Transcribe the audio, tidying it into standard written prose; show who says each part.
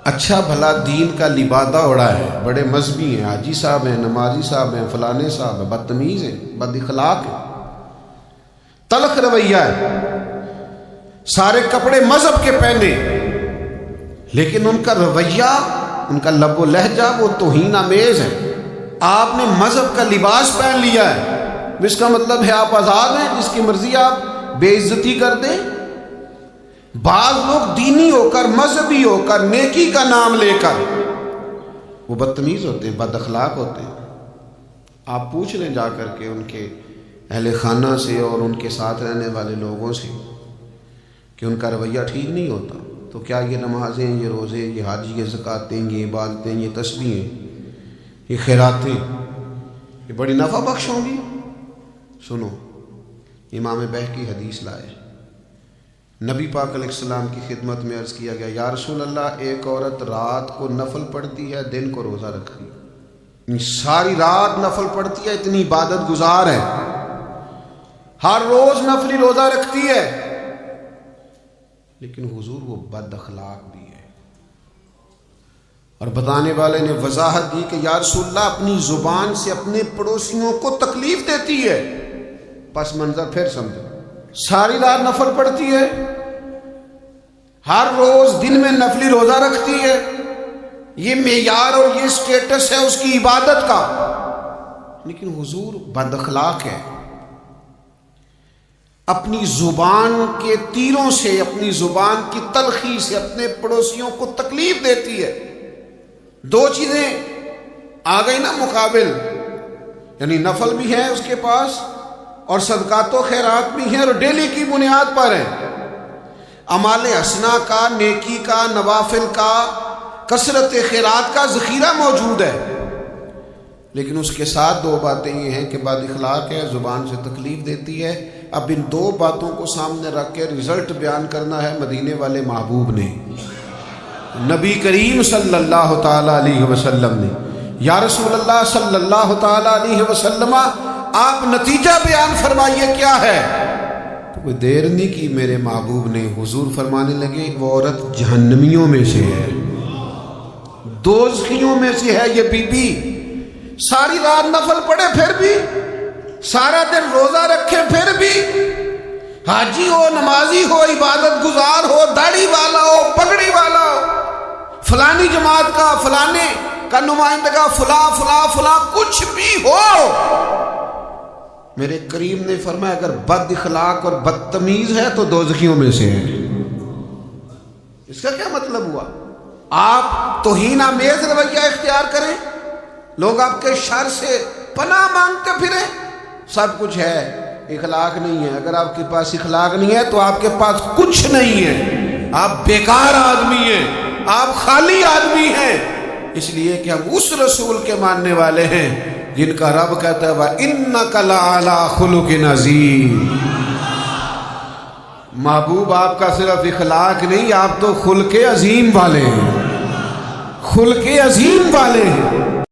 Speaker 1: اچھا بھلا دین کا لبادہ اڑا ہے، بڑے مذہبی ہیں، حاجی صاحب ہیں، نمازی صاحب ہیں، فلانے صاحب ہیں، بدتمیز ہیں، بد اخلاق ہیں، تلخ رویہ ہے، سارے کپڑے مذہب کے پہنے، لیکن ان کا رویہ، ان کا لب و لہجہ وہ توہین آمیز ہے۔ آپ نے مذہب کا لباس پہن لیا ہے، اس کا مطلب ہے آپ آزاد ہیں، جس کی مرضی آپ بے عزتی کر دیں۔ بعض لوگ دینی ہو کر، مذہبی ہو کر، نیکی کا نام لے کر وہ بدتمیز ہوتے ہیں، بد اخلاق ہوتے ہیں۔ آپ پوچھ لیں جا کر کے ان کے اہل خانہ سے اور ان کے ساتھ رہنے والے لوگوں سے کہ ان کا رویہ ٹھیک نہیں ہوتا، تو کیا یہ نمازیں، یہ روزے، یہ حج، یہ زکاتیں، یہ عبادتیں، یہ تسبیحیں، یہ خیراتیں، یہ بڑی نفع بخش ہوں گی؟ سنو، امام بہقی حدیث لائے، نبی پاک علیہ السلام کی خدمت میں عرض کیا گیا، یا رسول اللہ، ایک عورت رات کو نفل پڑھتی ہے، دن کو روزہ رکھتی ہے، ساری رات نفل پڑھتی ہے، اتنی عبادت گزار ہے، ہر روز نفلی روزہ رکھتی ہے، لیکن حضور وہ بد اخلاق بھی ہے۔ اور بتانے والے نے وضاحت دی کہ یا رسول اللہ، اپنی زبان سے اپنے پڑوسیوں کو تکلیف دیتی ہے۔ پس منظر پھر سمجھو، ساری رات نفل پڑھتی ہے، ہر روز دن میں نفلی روزہ رکھتی ہے، یہ معیار اور یہ سٹیٹس ہے اس کی عبادت کا، لیکن حضور بد اخلاق ہے، اپنی زبان کے تیروں سے، اپنی زبان کی تلخی سے اپنے پڑوسیوں کو تکلیف دیتی ہے۔ دو چیزیں آ گئی نا مقابل، یعنی نفل بھی ہے اس کے پاس اور صدقات و خیرات بھی ہیں، اور ڈیلی کی بنیاد پر ہیں، اعمال حسنہ کا، نیکی کا، نوافل کا، کثرت خیرات کا ذخیرہ موجود ہے، لیکن اس کے ساتھ دو باتیں یہ ہیں کہ بد اخلاق ہے، زبان سے تکلیف دیتی ہے۔ اب ان دو باتوں کو سامنے رکھ کے رزلٹ بیان کرنا ہے مدینے والے محبوب نے، نبی کریم صلی اللہ تعالی علیہ وسلم نے۔ یا رسول اللہ صلی اللہ تعالی علیہ وسلم، آپ نتیجہ بیان فرمائیے کیا ہے؟ تو کوئی دیر نہیں کی میرے محبوب نے، حضور فرمانے لگے، وہ عورت جہنمیوں میں سے ہے، دوزخیوں میں سے ہے یہ بی بی، ساری رات نفل پڑھے پھر بھی، سارا دن روزہ رکھے پھر بھی، حاجی ہو، نمازی ہو، عبادت گزار ہو، داڑھی والا ہو، پگڑی والا ہو، فلانی جماعت کا، فلانے کا نمائندہ، فلاں فلاں فلاں، کچھ بھی ہو، میرے کریم نے فرمایا اگر بد اخلاق اور بدتمیز ہے تو دوزخیوں میں سے ہے۔ اس کا کیا مطلب ہوا؟ آپ توہین آمیز رویہ اختیار کریں، لوگ آپ کے شر سے پناہ مانگتے پھریں، سب کچھ ہے، اخلاق نہیں ہے۔ اگر آپ کے پاس اخلاق نہیں ہے تو آپ کے پاس کچھ نہیں ہے، آپ بیکار آدمی ہیں، آپ خالی آدمی ہیں، اس لیے کہ ہم اس رسول کے ماننے والے ہیں جن کا رب کہتا ہے وَإِنَّكَ لَعَلَىٰ خُلُقٍ عَظِيمٍ۔ محبوب آپ کا صرف اخلاق نہیں، آپ تو خلق عظیم والے ہیں، خلق عظیم والے ہیں۔